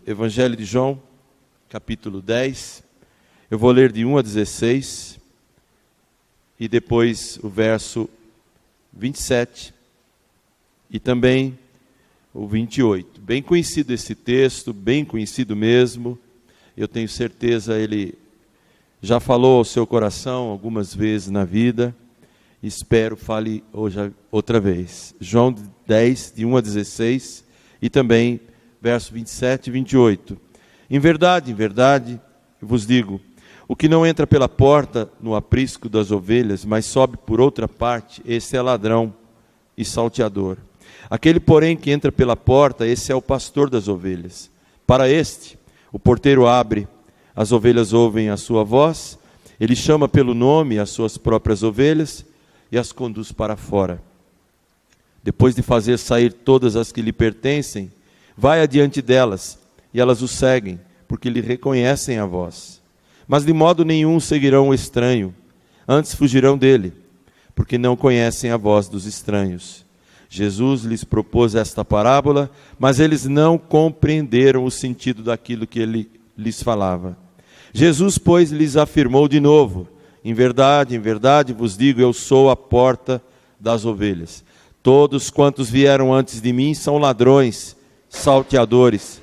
Evangelho de João, capítulo 10. Eu vou ler de 1 a 16 e depois o verso 27 e também o 28. Bem conhecido esse texto, bem conhecido mesmo. Eu tenho certeza ele já falou ao seu coração algumas vezes na vida. Espero fale hoje outra vez. João 10, de 1 a 16 e também verso 27 e 28. Em verdade, vos digo, o que não entra pela porta no aprisco das ovelhas, mas sobe por outra parte, esse é ladrão e salteador. Aquele, porém, que entra pela porta, esse é o pastor das ovelhas. Para este, o porteiro abre, as ovelhas ouvem a sua voz, ele chama pelo nome as suas próprias ovelhas e as conduz para fora. Depois de fazer sair todas as que lhe pertencem, vai adiante delas, e elas o seguem, porque lhe reconhecem a voz. Mas de modo nenhum seguirão o estranho, antes fugirão dele, porque não conhecem a voz dos estranhos. Jesus lhes propôs esta parábola, mas eles não compreenderam o sentido daquilo que ele lhes falava. Jesus, pois, lhes afirmou de novo: em verdade vos digo, eu sou a porta das ovelhas. Todos quantos vieram antes de mim são ladrões, salteadores,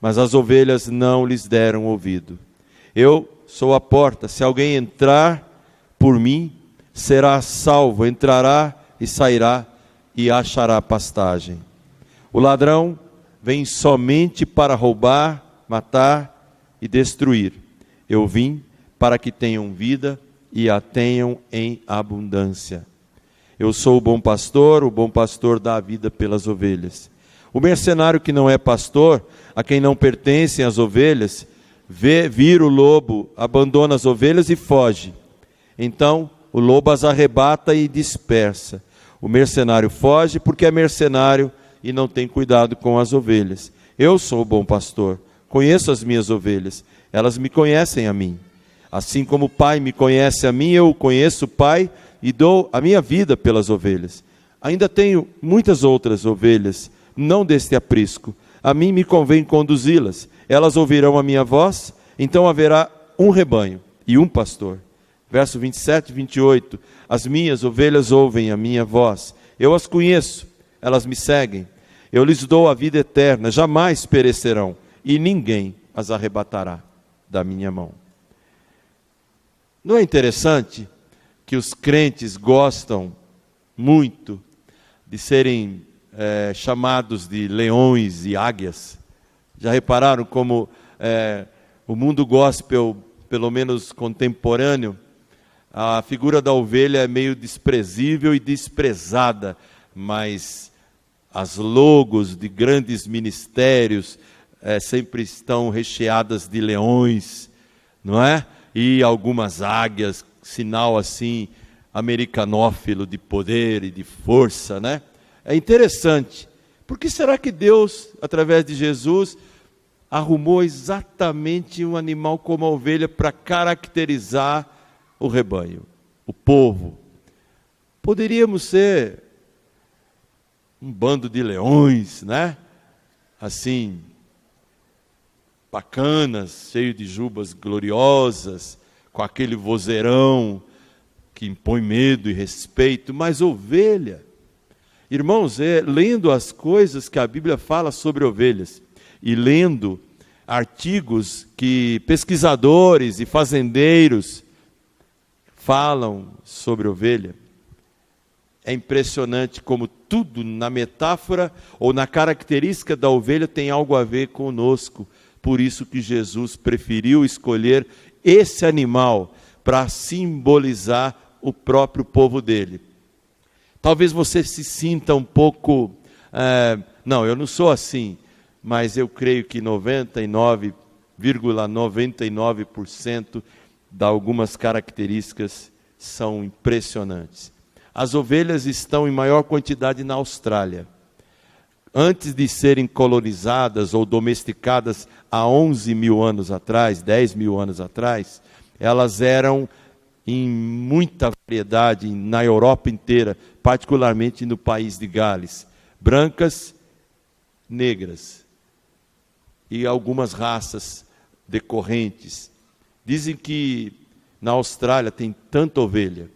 mas as ovelhas não lhes deram ouvido. Eu sou a porta, se alguém entrar por mim, será salvo, entrará e sairá e achará pastagem. O ladrão vem somente para roubar, matar e destruir. Eu vim para que tenham vida e a tenham em abundância. Eu sou o bom pastor dá a vida pelas ovelhas. O mercenário que não é pastor, a quem não pertencem as ovelhas, vira o lobo, abandona as ovelhas e foge. Então o lobo as arrebata e dispersa. O mercenário foge porque é mercenário e não tem cuidado com as ovelhas. Eu sou o bom pastor, conheço as minhas ovelhas, elas me conhecem a mim. Assim como o Pai me conhece a mim, eu conheço o Pai e dou a minha vida pelas ovelhas. Ainda tenho muitas outras ovelhas, não deste aprisco. A mim me convém conduzi-las. Elas ouvirão a minha voz, então haverá um rebanho e um pastor. Verso 27 e 28. As minhas ovelhas ouvem a minha voz. Eu as conheço, elas me seguem. Eu lhes dou a vida eterna, jamais perecerão, e ninguém as arrebatará da minha mão. Não é interessante que os crentes gostam muito de serem chamados de leões e águias? Já repararam como o mundo gospel, pelo menos contemporâneo, a figura da ovelha é meio desprezível e desprezada, mas as logos de grandes ministérios sempre estão recheadas de leões, não é? E algumas águias, sinal assim, americanófilo de poder e de força, né? É interessante. Por que será que Deus, através de Jesus, arrumou exatamente um animal como a ovelha para caracterizar o rebanho, o povo? Poderíamos ser um bando de leões, né? Assim, bacanas, cheio de jubas gloriosas, com aquele vozeirão que impõe medo e respeito, mas ovelha. Irmãos, lendo as coisas que a Bíblia fala sobre ovelhas e lendo artigos que pesquisadores e fazendeiros falam sobre ovelha, é impressionante como tudo na metáfora ou na característica da ovelha tem algo a ver conosco. Por isso que Jesus preferiu escolher esse animal para simbolizar o próprio povo dele. Talvez você se sinta um pouco, não, eu não sou assim, mas eu creio que 99,99% de algumas características são impressionantes. As ovelhas estão em maior quantidade na Austrália. Antes de serem colonizadas ou domesticadas há 11 mil anos atrás, 10 mil anos atrás, elas eram em muita variedade na Europa inteira, particularmente no país de Gales. Brancas, negras e algumas raças decorrentes. Dizem que na Austrália tem tanta ovelha,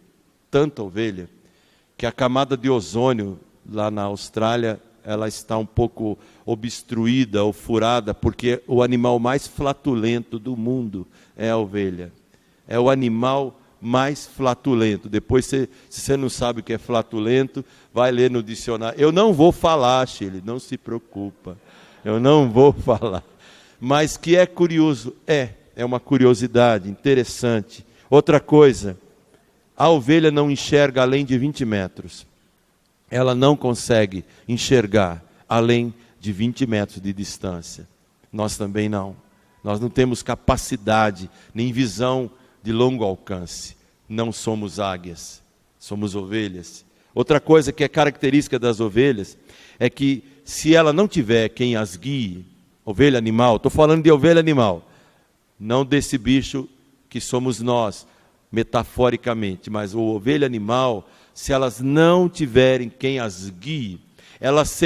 que a camada de ozônio lá na Austrália, ela está um pouco obstruída ou furada, porque o animal mais flatulento do mundo é a ovelha. É o animal mais flatulento. Depois, se você não sabe o que é flatulento, vai ler no dicionário. Eu não vou falar, Shirley, não se preocupa. Eu não vou falar. Mas que é curioso, é uma curiosidade interessante. Outra coisa, a ovelha não enxerga além de 20 metros. Ela não consegue enxergar além de 20 metros de distância. Nós também não. Nós não temos capacidade, nem visão de longo alcance. Não somos águias, somos ovelhas. Outra coisa que é característica das ovelhas é que se ela não tiver quem as guie, ovelha animal, estou falando de ovelha animal, não desse bicho que somos nós, metaforicamente, mas o ovelha animal, se elas não tiverem quem as guie, elas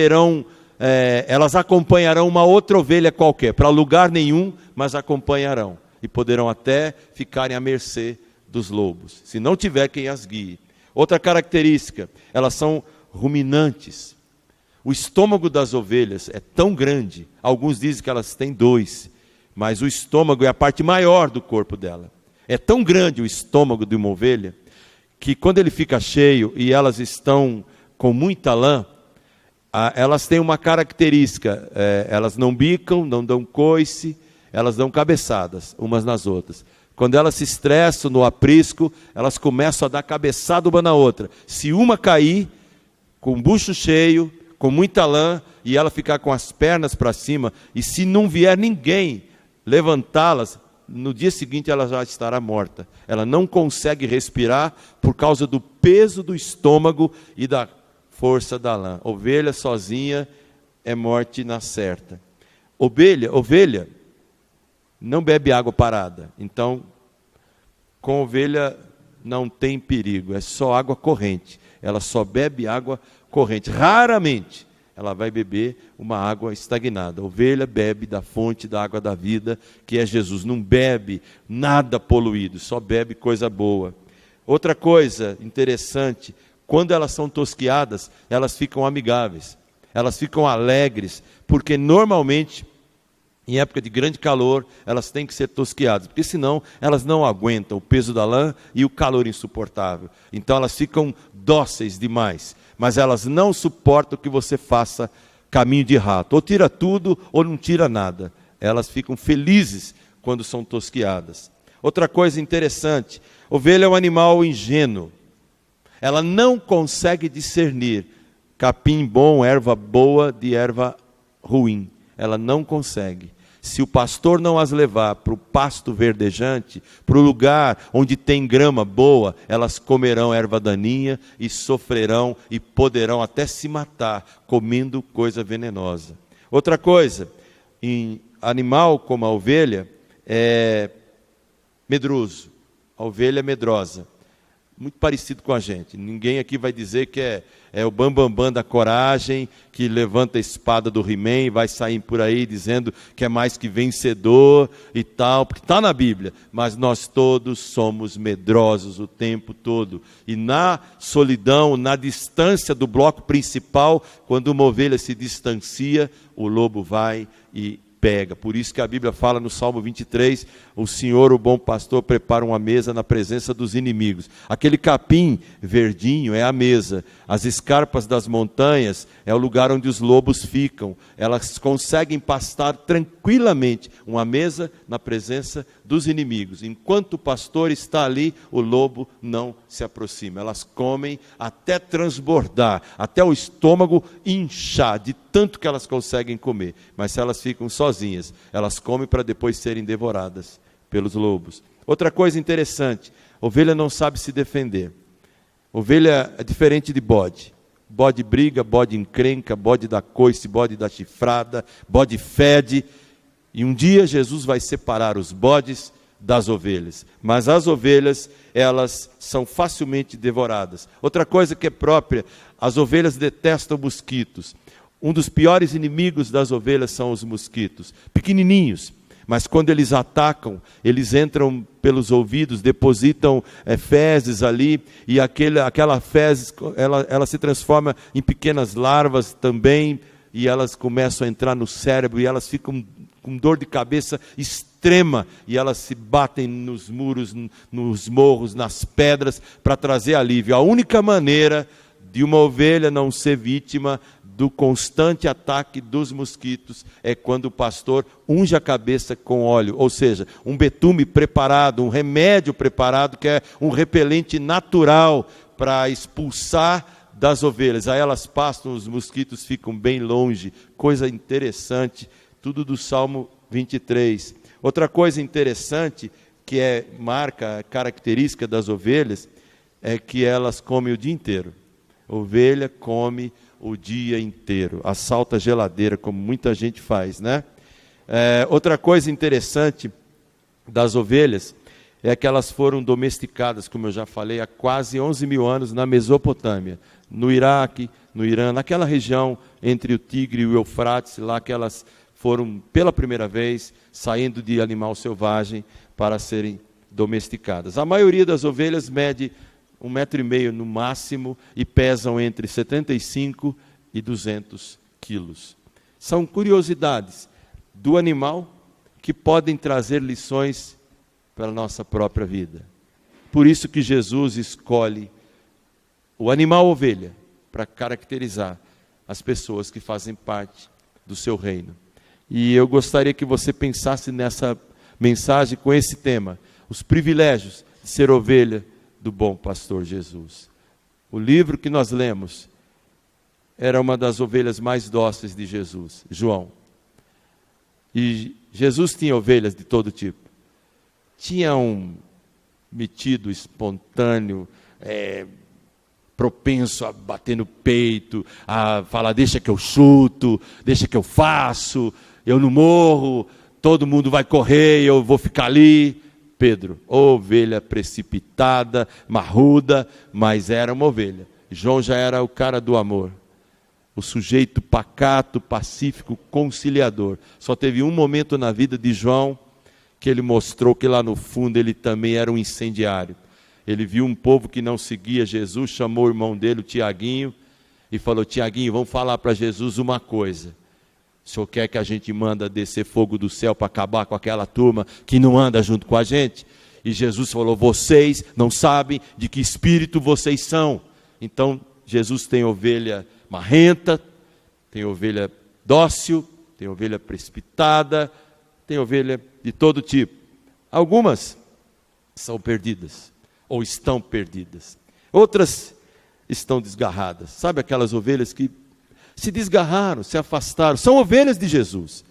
acompanharão uma outra ovelha qualquer, para lugar nenhum, mas acompanharão, e poderão até ficarem à mercê dos lobos, se não tiver quem as guie. Outra característica, elas são ruminantes. O estômago das ovelhas é tão grande, alguns dizem que elas têm 2, mas o estômago é a parte maior do corpo dela. É tão grande o estômago de uma ovelha, que quando ele fica cheio e elas estão com muita lã, elas têm uma característica, elas não bicam, não dão coice, elas dão cabeçadas umas nas outras. Quando elas se estressam no aprisco, elas começam a dar cabeçada uma na outra. Se uma cair, com o bucho cheio, com muita lã, e ela ficar com as pernas para cima, e se não vier ninguém levantá-las, no dia seguinte ela já estará morta. Ela não consegue respirar por causa do peso do estômago e da força da lã. Ovelha sozinha é morte na certa. Ovelha não bebe água parada. Então, com ovelha não tem perigo, é só água corrente. Ela só bebe água corrente. Raramente ela vai beber uma água estagnada. A ovelha bebe da fonte da água da vida, que é Jesus. Não bebe nada poluído, só bebe coisa boa. Outra coisa interessante, quando elas são tosquiadas, elas ficam amigáveis, elas ficam alegres, porque normalmente, em época de grande calor, elas têm que ser tosquiadas, porque senão elas não aguentam o peso da lã e o calor insuportável. Então elas ficam dóceis demais, mas elas não suportam que você faça caminho de rato, ou tira tudo ou não tira nada. Elas ficam felizes quando são tosquiadas. Outra coisa interessante, ovelha é um animal ingênuo. Ela não consegue discernir capim bom, erva boa de erva ruim. Ela não consegue. Se o pastor não as levar para o pasto verdejante, para o lugar onde tem grama boa, elas comerão erva daninha e sofrerão e poderão até se matar comendo coisa venenosa. Outra coisa, em animal como a ovelha, é medroso. A ovelha é medrosa. Muito parecido com a gente. Ninguém aqui vai dizer que é o bambambam da coragem, que levanta a espada do He-Man e vai sair por aí dizendo que é mais que vencedor e tal, porque está na Bíblia. Mas nós todos somos medrosos o tempo todo. E na solidão, na distância do bloco principal, quando uma ovelha se distancia, o lobo vai e pega. Por isso que a Bíblia fala no Salmo 23, o Senhor, o bom pastor, prepara uma mesa na presença dos inimigos. Aquele capim verdinho é a mesa. As escarpas das montanhas é o lugar onde os lobos ficam. Elas conseguem pastar tranquilamente uma mesa na presença dos inimigos. Enquanto o pastor está ali, o lobo não se aproxima. Elas comem até transbordar, até o estômago inchar, de tanto que elas conseguem comer. Mas se elas ficam sozinhas, elas comem para depois serem devoradas pelos lobos. Outra coisa interessante, ovelha não sabe se defender. Ovelha é diferente de bode. Bode briga, bode encrenca, bode dá coice, bode dá chifrada, bode fede. E um dia Jesus vai separar os bodes das ovelhas. Mas as ovelhas, elas são facilmente devoradas. Outra coisa que é própria, as ovelhas detestam mosquitos. Um dos piores inimigos das ovelhas são os mosquitos, pequenininhos, mas quando eles atacam, eles entram pelos ouvidos, depositam fezes ali, e aquela fezes, ela se transforma em pequenas larvas também, e elas começam a entrar no cérebro, e elas ficam com dor de cabeça extrema, e elas se batem nos muros, nos morros, nas pedras, para trazer alívio. A única maneira de uma ovelha não ser vítima do constante ataque dos mosquitos é quando o pastor unge a cabeça com óleo, ou seja, um betume preparado, um remédio preparado, que é um repelente natural para expulsar das ovelhas. Aí elas pastam, os mosquitos ficam bem longe. Coisa interessante, tudo do Salmo 23. Outra coisa interessante, que marca, característica das ovelhas, é que elas comem o dia inteiro. A ovelha come o dia inteiro, assalta a geladeira, como muita gente faz, né? Outra coisa interessante das ovelhas é que elas foram domesticadas, como eu já falei, há quase 11 mil anos na Mesopotâmia, no Iraque, no Irã, naquela região entre o Tigre e o Eufrates, lá que elas foram pela primeira vez saindo de animal selvagem para serem domesticadas. A maioria das ovelhas mede 1,5 metro no máximo e pesam entre 75 e 200 quilos. São curiosidades do animal que podem trazer lições para a nossa própria vida. Por isso que Jesus escolhe o animal ovelha para caracterizar as pessoas que fazem parte do seu reino. E eu gostaria que você pensasse nessa mensagem com esse tema: os privilégios de ser ovelha do bom pastor Jesus. O livro que nós lemos era uma das ovelhas mais dóceis de Jesus, João. E Jesus tinha ovelhas de todo tipo. Tinha um metido espontâneo, propenso a bater no peito, a falar: deixa que eu chuto, deixa que eu faço, eu não morro, todo mundo vai correr, eu vou ficar ali. Pedro, ovelha precipitada, marruda, mas era uma ovelha. João já era o cara do amor, o sujeito pacato, pacífico, conciliador. Só teve um momento na vida de João que ele mostrou que lá no fundo ele também era um incendiário. Ele viu um povo que não seguia Jesus, chamou o irmão dele, o Tiaguinho, e falou: Tiaguinho, vamos falar para Jesus uma coisa. O senhor quer que a gente manda descer fogo do céu para acabar com aquela turma que não anda junto com a gente? E Jesus falou: vocês não sabem de que espírito vocês são. Então Jesus tem ovelha marrenta, tem ovelha dócil, tem ovelha precipitada, tem ovelha de todo tipo. Algumas são perdidas, ou estão perdidas. Outras estão desgarradas. Sabe aquelas ovelhas que se desgarraram, se afastaram, são ovelhas de Jesus,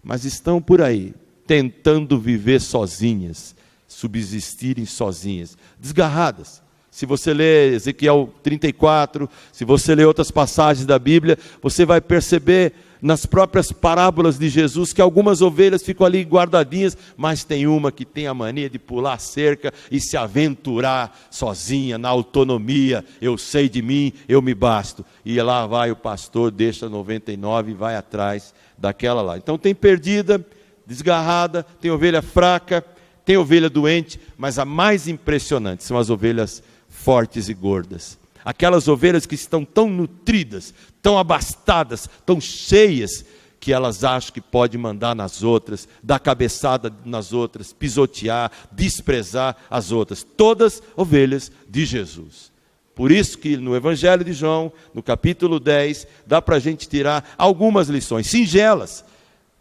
mas estão por aí, tentando viver sozinhas, subsistirem sozinhas, desgarradas. Se você ler Ezequiel 34, se você ler outras passagens da Bíblia, você vai perceber nas próprias parábolas de Jesus que algumas ovelhas ficam ali guardadinhas, mas tem uma que tem a mania de pular a cerca e se aventurar sozinha, na autonomia. Eu sei de mim, eu me basto. E lá vai o pastor, deixa 99 e vai atrás daquela lá. Então tem perdida, desgarrada, tem ovelha fraca, tem ovelha doente, mas a mais impressionante são as ovelhas fortes e gordas. Aquelas ovelhas que estão tão nutridas, tão abastadas, tão cheias, que elas acham que pode mandar nas outras, dar cabeçada nas outras, pisotear, desprezar as outras. Todas ovelhas de Jesus. Por isso que no Evangelho de João, no capítulo 10, dá para a gente tirar algumas lições, singelas,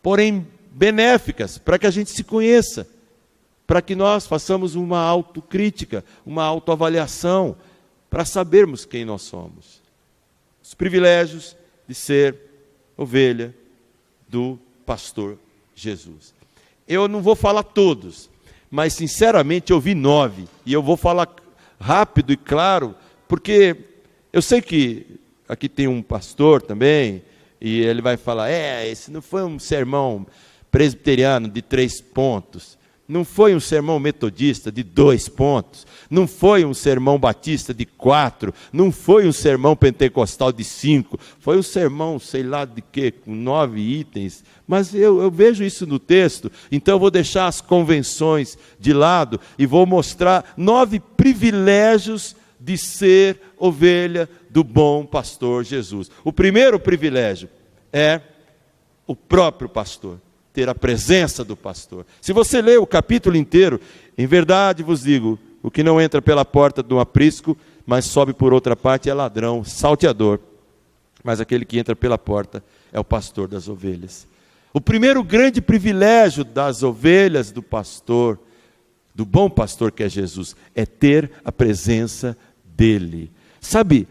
porém benéficas, para que a gente se conheça, para que nós façamos uma autocrítica, uma autoavaliação, para sabermos quem nós somos. Os privilégios de ser ovelha do pastor Jesus. Eu não vou falar todos, mas sinceramente eu vi 9, e eu vou falar rápido e claro, porque eu sei que aqui tem um pastor também, e ele vai falar: esse não foi um sermão presbiteriano de 3 pontos. Não foi um sermão metodista de 2 pontos, não foi um sermão batista de 4, não foi um sermão pentecostal de 5, foi um sermão, sei lá de quê, com 9 itens, mas eu vejo isso no texto, então eu vou deixar as convenções de lado e vou mostrar 9 privilégios de ser ovelha do bom pastor Jesus. O primeiro privilégio é o próprio pastor, ter a presença do pastor. Se você ler o capítulo inteiro, em verdade vos digo, o que não entra pela porta do aprisco, mas sobe por outra parte é ladrão, salteador. Mas aquele que entra pela porta é o pastor das ovelhas. O primeiro grande privilégio das ovelhas do pastor, do bom pastor que é Jesus, é ter a presença dele. Sabe,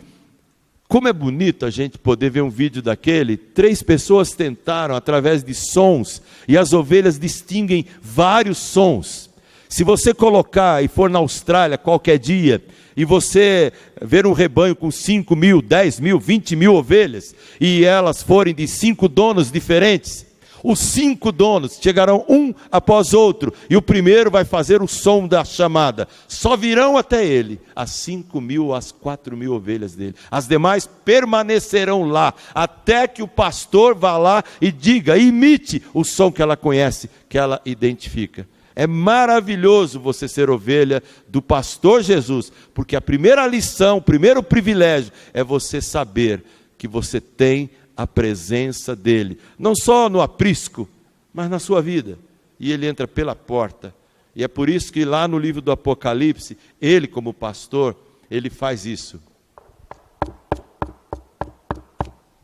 como é bonito a gente poder ver um vídeo daquele. 3 pessoas tentaram através de sons, e as ovelhas distinguem vários sons. Se você colocar e for na Austrália qualquer dia, e você ver um rebanho com 5 mil, 10 mil, 20 mil ovelhas, e elas forem de 5 donos diferentes, os 5 donos chegarão um após outro, e o primeiro vai fazer o som da chamada. Só virão até ele as 5 mil, as 4 mil ovelhas dele. As demais permanecerão lá, até que o pastor vá lá e diga, imite o som que ela conhece, que ela identifica. É maravilhoso você ser ovelha do pastor Jesus, porque a primeira lição, o primeiro privilégio é você saber que você tem a presença dele, não só no aprisco, mas na sua vida, e ele entra pela porta, e é por isso que lá no livro do Apocalipse, ele como pastor, ele faz isso.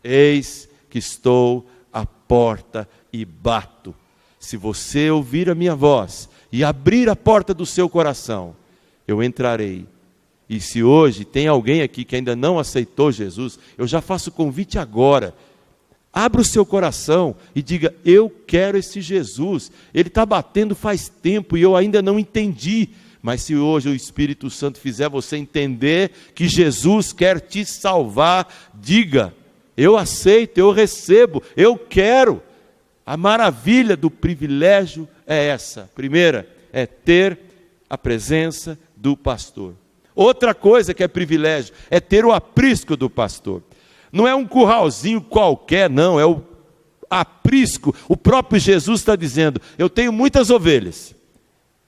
Eis que estou à porta e bato, se você ouvir a minha voz, e abrir a porta do seu coração, eu entrarei. E se hoje tem alguém aqui que ainda não aceitou Jesus, eu já faço o convite agora. Abra o seu coração e diga, eu quero esse Jesus. Ele está batendo faz tempo e eu ainda não entendi. Mas se hoje o Espírito Santo fizer você entender que Jesus quer te salvar, diga, eu aceito, eu recebo, eu quero. A maravilha do privilégio é essa. Primeira, é ter a presença do pastor. Outra coisa que é privilégio, é ter o aprisco do pastor. Não é um curralzinho qualquer, não, é o aprisco. O próprio Jesus está dizendo, eu tenho muitas ovelhas,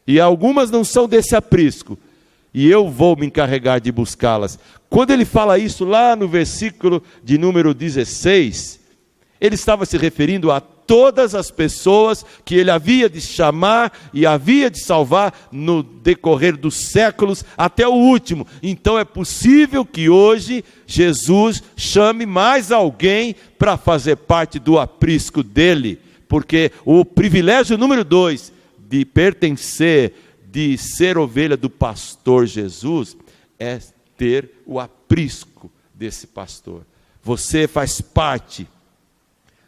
e algumas não são desse aprisco, e eu vou me encarregar de buscá-las. Quando ele fala isso lá no versículo de número 16, ele estava se referindo a todas as pessoas que ele havia de chamar e havia de salvar no decorrer dos séculos até o último. Então é possível que hoje Jesus chame mais alguém para fazer parte do aprisco dele, porque o privilégio número 2 de pertencer, de ser ovelha do pastor Jesus, é ter o aprisco desse pastor. Você faz parte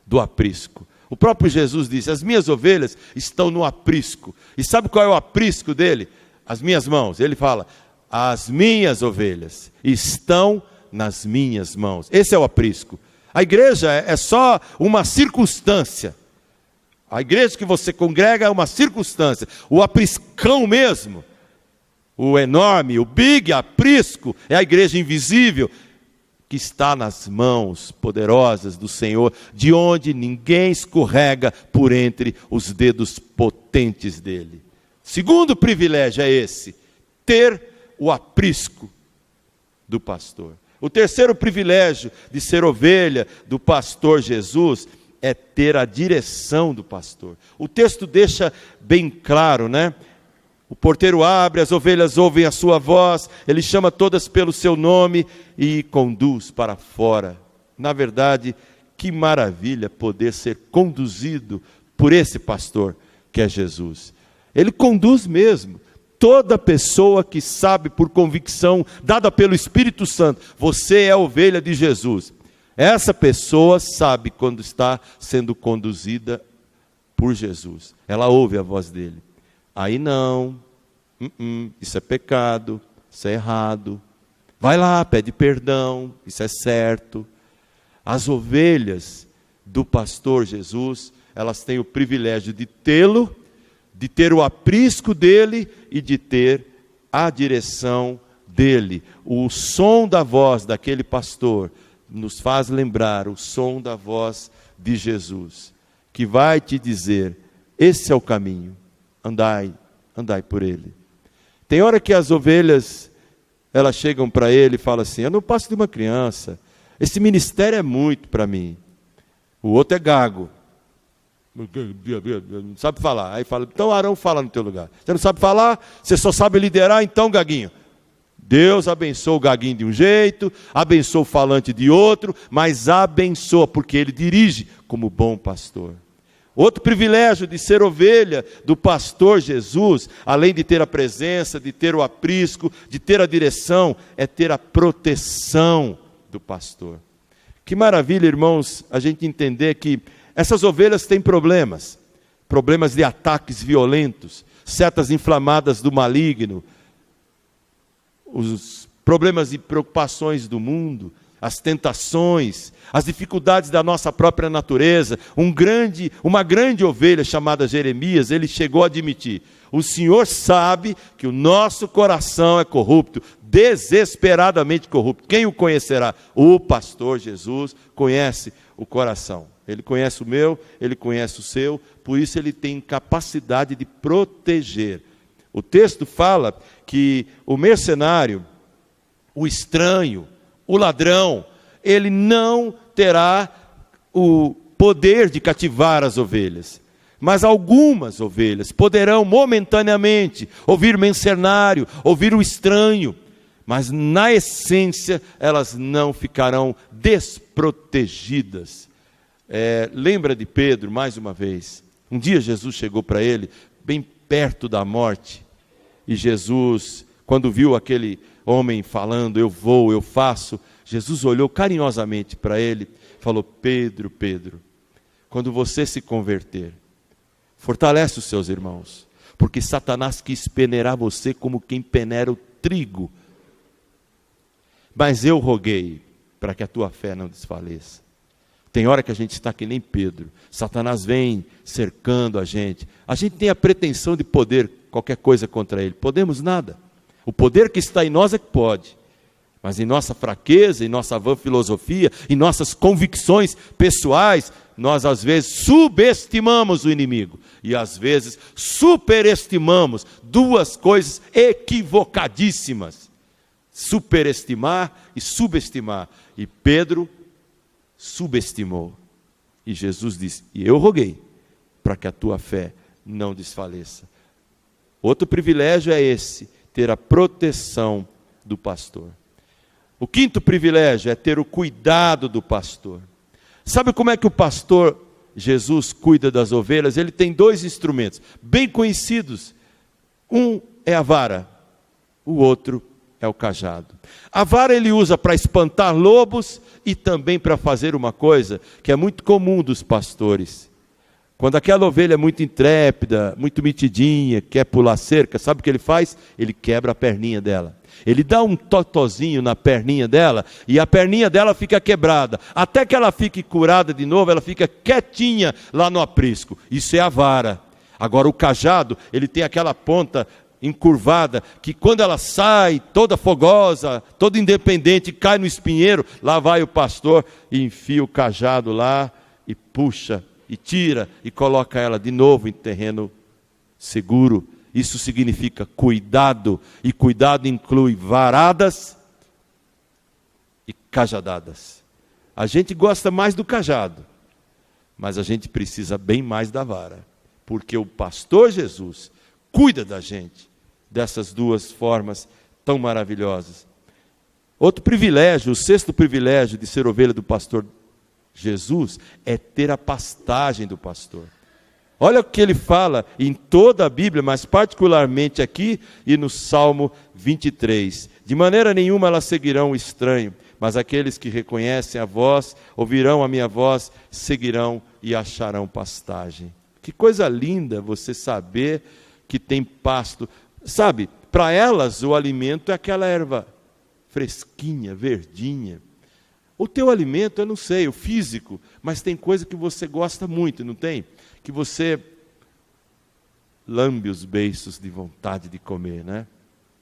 do aprisco. O próprio Jesus disse, as minhas ovelhas estão no aprisco. E sabe qual é o aprisco dele? As minhas mãos. Ele fala, as minhas ovelhas estão nas minhas mãos. Esse é o aprisco. A igreja é só uma circunstância. A igreja que você congrega é uma circunstância. O apriscão mesmo, o enorme, o big aprisco, é a igreja invisível, que está nas mãos poderosas do Senhor, de onde ninguém escorrega por entre os dedos potentes dele. Segundo privilégio é esse, ter o aprisco do pastor. O terceiro privilégio de ser ovelha do pastor Jesus é ter a direção do pastor. O texto deixa bem claro, né? O porteiro abre, as ovelhas ouvem a sua voz, ele chama todas pelo seu nome e conduz para fora. Na verdade, que maravilha poder ser conduzido por esse pastor que é Jesus. Ele conduz mesmo. Toda pessoa que sabe por convicção, dada pelo Espírito Santo, você é a ovelha de Jesus. Essa pessoa sabe quando está sendo conduzida por Jesus. Ela ouve a voz dele. Aí não, isso é pecado, isso é errado. Vai lá, pede perdão, isso é certo. As ovelhas do pastor Jesus, elas têm o privilégio de tê-lo, de ter o aprisco dele e de ter a direção dele. O som da voz daquele pastor nos faz lembrar o som da voz de Jesus, que vai te dizer: esse é o caminho, andai por ele. Tem hora que as ovelhas, elas chegam para ele e falam assim: eu não passo de uma criança, esse ministério é muito para mim. O outro é gago, não sabe falar. Aí fala: então Arão fala no teu lugar. Você não sabe falar, você só sabe liderar, então gaguinho. Deus abençoa o gaguinho de um jeito, abençoa o falante de outro, mas abençoa porque ele dirige como bom pastor. Outro privilégio de ser ovelha do pastor Jesus, além de ter a presença, de ter o aprisco, de ter a direção, é ter a proteção do pastor. Que maravilha, irmãos, a gente entender que essas ovelhas têm problemas de ataques violentos, setas inflamadas do maligno, os problemas e preocupações do mundo, as tentações, as dificuldades da nossa própria natureza. Uma grande ovelha chamada Jeremias, ele chegou a admitir: o Senhor sabe que o nosso coração é corrupto, desesperadamente corrupto. Quem o conhecerá? O pastor Jesus conhece o coração. Ele conhece o meu, ele conhece o seu, por isso ele tem capacidade de proteger. O texto fala que o mercenário, o estranho, o ladrão, ele não terá o poder de cativar as ovelhas. Mas algumas ovelhas poderão momentaneamente ouvir o mercenário, ouvir o estranho, mas na essência elas não ficarão desprotegidas. Lembra de Pedro, mais uma vez. Um dia Jesus chegou para ele, bem perto da morte, e Jesus, quando viu aquele homem falando: eu vou, eu faço, Jesus olhou carinhosamente para ele e falou: Pedro, Pedro, quando você se converter, fortalece os seus irmãos, porque Satanás quis peneirar você como quem peneira o trigo, mas eu roguei para que a tua fé não desfaleça. Tem hora que a gente está que nem Pedro, Satanás vem cercando a gente tem a pretensão de poder qualquer coisa contra ele, podemos nada. O poder que está em nós é que pode, mas em nossa fraqueza, em nossa vã filosofia, em nossas convicções pessoais, nós às vezes subestimamos o inimigo, e às vezes superestimamos, duas coisas equivocadíssimas: superestimar e subestimar. E Pedro subestimou, e Jesus disse: e eu roguei para que a tua fé não desfaleça. Outro privilégio é esse, ter a proteção do pastor. O quinto privilégio é ter o cuidado do pastor. Sabe como é que o pastor Jesus cuida das ovelhas? Ele tem dois instrumentos bem conhecidos. Um é a vara, o outro é o cajado. A vara ele usa para espantar lobos e também para fazer uma coisa que é muito comum dos pastores. Quando aquela ovelha é muito intrépida, muito metidinha, quer pular cerca, sabe o que ele faz? Ele quebra a perninha dela. Ele dá um totozinho na perninha dela e a perninha dela fica quebrada. Até que ela fique curada de novo, ela fica quietinha lá no aprisco. Isso é a vara. Agora o cajado, ele tem aquela ponta encurvada, que quando ela sai, toda fogosa, toda independente, cai no espinheiro, lá vai o pastor e enfia o cajado lá e puxa, e tira, e coloca ela de novo em terreno seguro. Isso significa cuidado, e cuidado inclui varadas e cajadadas. A gente gosta mais do cajado, mas a gente precisa bem mais da vara, porque o pastor Jesus cuida da gente dessas duas formas tão maravilhosas. Outro privilégio, o sexto privilégio de ser ovelha do pastor Jesus, é ter a pastagem do pastor. Olha o que ele fala em toda a Bíblia, mas particularmente aqui e no Salmo 23. De maneira nenhuma elas seguirão o estranho, mas aqueles que reconhecem a voz, ouvirão a minha voz, seguirão e acharão pastagem. Que coisa linda você saber que tem pasto. Sabe, para elas o alimento é aquela erva fresquinha, verdinha. O teu alimento, eu não sei, o físico, mas tem coisa que você gosta muito, não tem? Que você lambe os beiços de vontade de comer, né?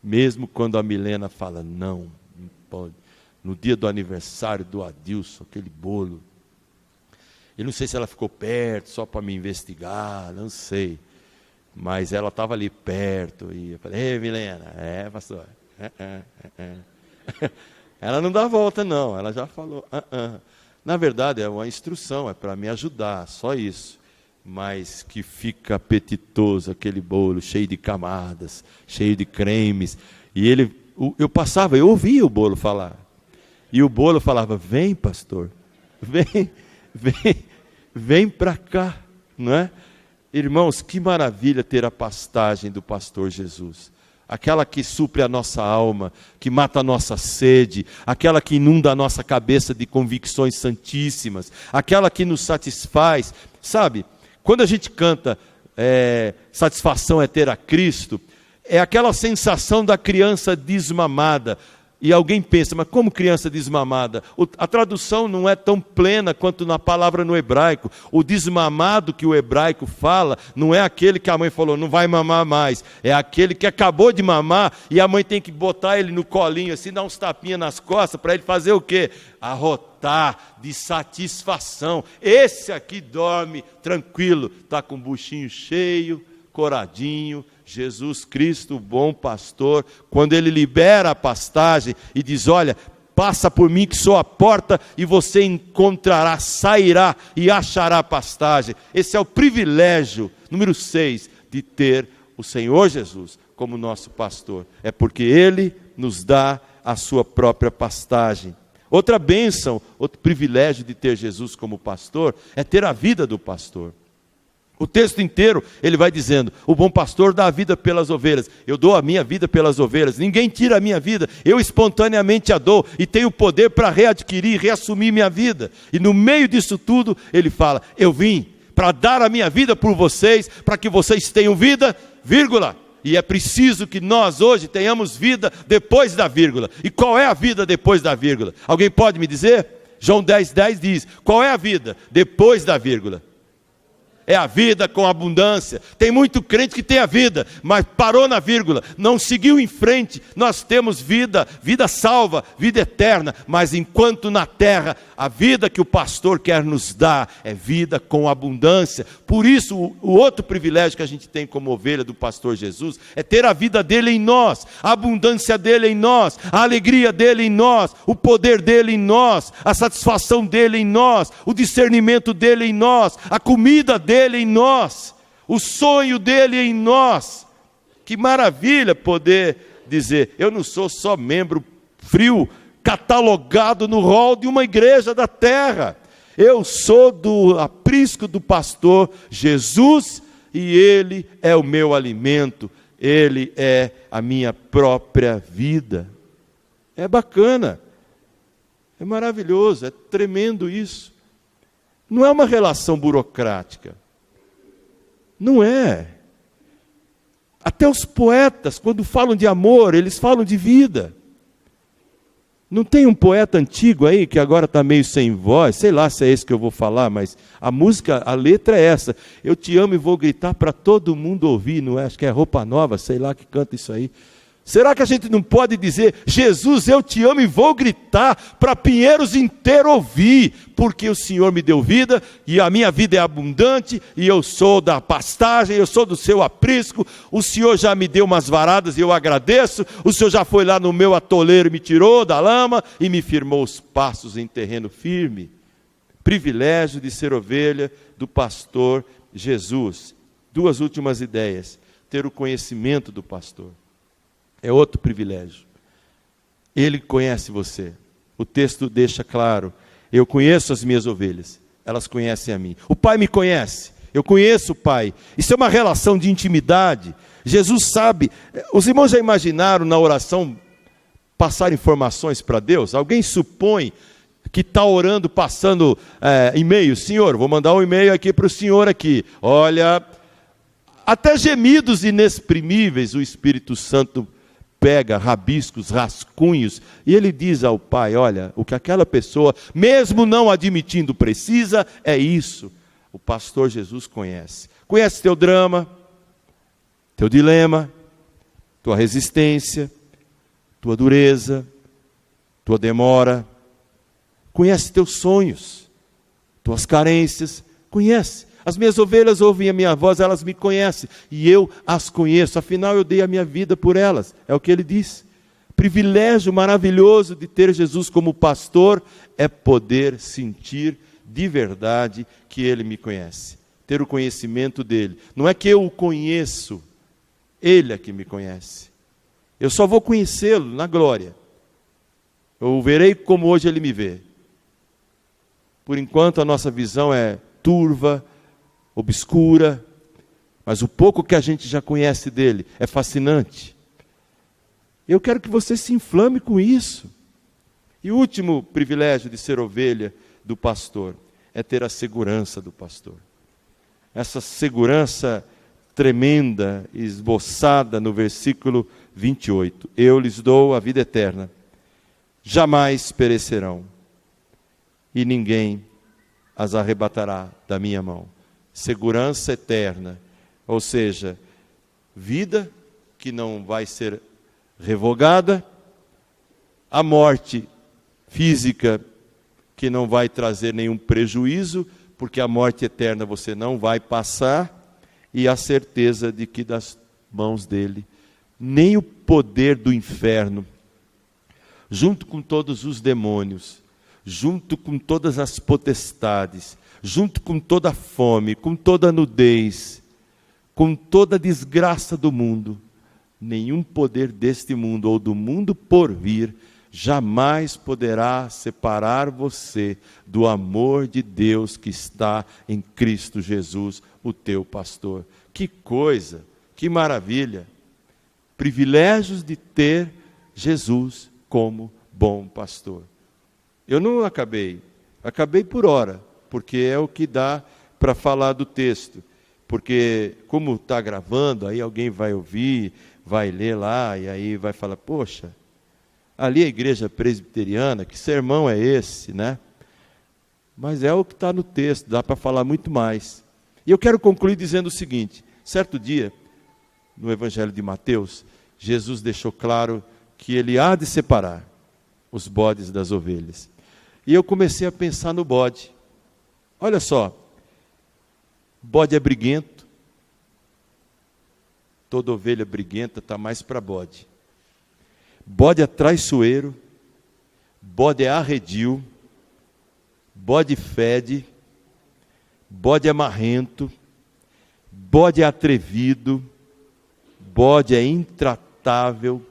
Mesmo quando a Milena fala, não pode. No dia do aniversário do Adilson, aquele bolo. Eu não sei se ela ficou perto só para me investigar, não sei. Mas ela estava ali perto. E eu falei, ei, Milena, pastor. Ela não dá volta, não. Ela já falou. Na verdade, é uma instrução, é para me ajudar, só isso. Mas que fica apetitoso aquele bolo, cheio de camadas, cheio de cremes. E eu ouvia o bolo falar. E o bolo falava, vem pastor, vem para cá, não é? Irmãos, que maravilha ter a pastagem do pastor Jesus. Aquela que supre a nossa alma, que mata a nossa sede, aquela que inunda a nossa cabeça de convicções santíssimas, aquela que nos satisfaz. Sabe, quando a gente canta satisfação é ter a Cristo, é aquela sensação da criança desmamada. E alguém pensa, mas como criança desmamada? A tradução não é tão plena quanto na palavra no hebraico. O desmamado que o hebraico fala, não é aquele que a mãe falou, não vai mamar mais. É aquele que acabou de mamar e a mãe tem que botar ele no colinho, assim, dar uns tapinhas nas costas, para ele fazer o quê? Arrotar de satisfação. Esse aqui dorme tranquilo, está com o buchinho cheio, coradinho. Jesus Cristo, o bom pastor, quando ele libera a pastagem e diz, olha, passa por mim que sou a porta e você encontrará, sairá e achará pastagem. Esse é o privilégio, número 6, de ter o Senhor Jesus como nosso pastor. É porque Ele nos dá a sua própria pastagem. Outra bênção, outro privilégio de ter Jesus como pastor, é ter a vida do pastor. O texto inteiro, ele vai dizendo, o bom pastor dá a vida pelas ovelhas, eu dou a minha vida pelas ovelhas, ninguém tira a minha vida, eu espontaneamente a dou, e tenho poder para readquirir, reassumir minha vida. E no meio disso tudo, ele fala, eu vim para dar a minha vida por vocês, para que vocês tenham vida, vírgula. E é preciso que nós hoje tenhamos vida depois da vírgula. E qual é a vida depois da vírgula? Alguém pode me dizer? João 10:10 diz, qual é a vida depois da vírgula? É a vida com abundância. Tem muito crente que tem a vida, mas parou na vírgula, não seguiu em frente. Nós temos vida, vida salva, vida eterna, mas enquanto na terra, a vida que o pastor quer nos dar é vida com abundância. Por isso, o outro privilégio que a gente tem como ovelha do pastor Jesus, é ter a vida dele em nós, a abundância dele em nós, a alegria dele em nós, o poder dele em nós, a satisfação dele em nós, o discernimento dele em nós, a comida dele em nós, o sonho dele em nós. Que maravilha poder dizer, eu não sou só membro frio, catalogado no rol de uma igreja da terra, eu sou do aprisco do pastor Jesus, e ele é o meu alimento, ele é a minha própria vida. É bacana, é maravilhoso, é tremendo isso. Não é uma relação burocrática, não é. Até os poetas, quando falam de amor, eles falam de vida. Não tem um poeta antigo aí, que agora está meio sem voz, sei lá se é esse que eu vou falar, mas a música, a letra é essa, eu te amo e vou gritar para todo mundo ouvir, não é? Acho que é Roupa Nova, sei lá que canta isso aí. Será que a gente não pode dizer, Jesus, eu te amo e vou gritar para Pinheiros inteiro ouvir, porque o Senhor me deu vida, e a minha vida é abundante, e eu sou da pastagem, eu sou do seu aprisco, o Senhor já me deu umas varadas e eu agradeço, o Senhor já foi lá no meu atoleiro e me tirou da lama, e me firmou os passos em terreno firme. Privilégio de ser ovelha do pastor Jesus. Duas últimas ideias, ter o conhecimento do pastor. É outro privilégio. Ele conhece você. O texto deixa claro, eu conheço as minhas ovelhas, elas conhecem a mim. O Pai me conhece, eu conheço o Pai. Isso é uma relação de intimidade. Jesus sabe. Os irmãos já imaginaram na oração passar informações para Deus? Alguém supõe que está orando, passando e-mail? Senhor, vou mandar um e-mail aqui para o senhor aqui. Olha, até gemidos inexprimíveis o Espírito Santo pega, rabiscos, rascunhos, e ele diz ao Pai, olha, o que aquela pessoa, mesmo não admitindo, precisa, é isso. O pastor Jesus conhece. Conhece teu drama, teu dilema, tua resistência, tua dureza, tua demora. Conhece teus sonhos, tuas carências, conhece. As minhas ovelhas ouvem a minha voz, elas me conhecem, e eu as conheço, afinal eu dei a minha vida por elas, é o que ele diz. Privilégio maravilhoso de ter Jesus como pastor é poder sentir de verdade que ele me conhece, ter o conhecimento dele. Não é que eu o conheço, ele é que me conhece. Eu só vou conhecê-lo na glória. Eu o verei como hoje ele me vê. Por enquanto a nossa visão é turva, obscura, mas o pouco que a gente já conhece dele é fascinante. Eu quero que você se inflame com isso. E o último privilégio de ser ovelha do pastor é ter a segurança do pastor. Essa segurança tremenda, esboçada no versículo 28. Eu lhes dou a vida eterna, jamais perecerão, e ninguém as arrebatará da minha mão. Segurança eterna, ou seja, vida que não vai ser revogada, a morte física que não vai trazer nenhum prejuízo, porque a morte eterna você não vai passar, e a certeza de que das mãos dele, nem o poder do inferno, junto com todos os demônios, junto com todas as potestades, junto com toda a fome, com toda a nudez, com toda a desgraça do mundo, nenhum poder deste mundo ou do mundo por vir jamais poderá separar você do amor de Deus que está em Cristo Jesus, o teu pastor. Que coisa, que maravilha! Privilégios de ter Jesus como bom pastor. Eu não acabei por hora, porque é o que dá para falar do texto. Porque como está gravando, aí alguém vai ouvir, vai ler lá, e aí vai falar, poxa, ali a igreja presbiteriana, que sermão é esse, né? Mas é o que está no texto, dá para falar muito mais. E eu quero concluir dizendo o seguinte, certo dia, no Evangelho de Mateus, Jesus deixou claro que ele há de separar os bodes das ovelhas. E eu comecei a pensar no bode. Olha só, bode é briguento, toda ovelha briguenta está mais para bode. Bode é traiçoeiro, bode é arredio, bode fede, bode é marrento, bode é atrevido, bode é intratável.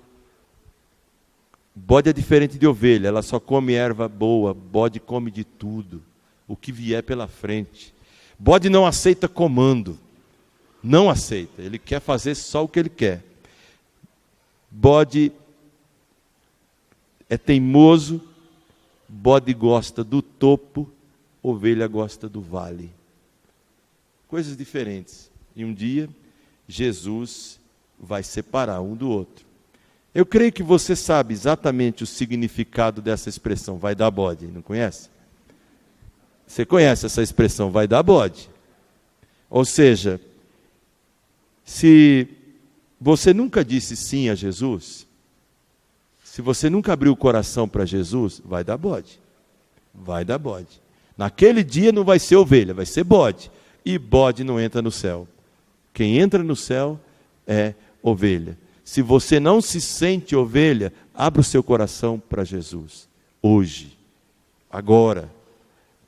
Bode é diferente de ovelha, ela só come erva boa, bode come de tudo, o que vier pela frente. Bode não aceita comando, não aceita, ele quer fazer só o que ele quer. Bode é teimoso, bode gosta do topo, ovelha gosta do vale. Coisas diferentes. E um dia, Jesus vai separar um do outro. Eu creio que você sabe exatamente o significado dessa expressão, vai dar bode, não conhece? Você conhece essa expressão, vai dar bode. Ou seja, se você nunca disse sim a Jesus, se você nunca abriu o coração para Jesus, vai dar bode. Vai dar bode. Naquele dia não vai ser ovelha, vai ser bode. E bode não entra no céu. Quem entra no céu é ovelha. Se você não se sente ovelha, abra o seu coração para Jesus. Hoje. Agora.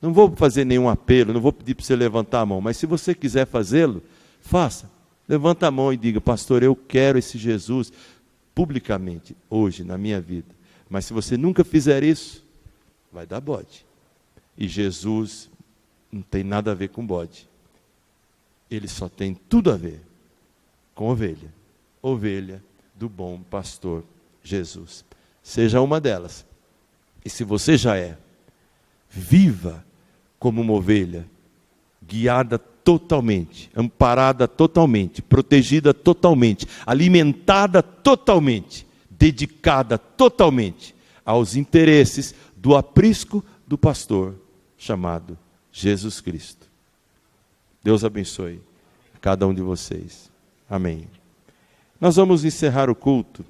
Não vou fazer nenhum apelo, não vou pedir para você levantar a mão, mas se você quiser fazê-lo, faça. Levanta a mão e diga, pastor, eu quero esse Jesus publicamente, hoje, na minha vida. Mas se você nunca fizer isso, vai dar bode. E Jesus não tem nada a ver com bode. Ele só tem tudo a ver com ovelha. Ovelha do bom pastor Jesus. Seja uma delas. E se você já é, viva como uma ovelha, guiada totalmente, amparada totalmente, protegida totalmente, alimentada totalmente, dedicada totalmente aos interesses do aprisco do pastor chamado Jesus Cristo. Deus abençoe cada um de vocês. Amém. Nós vamos encerrar o culto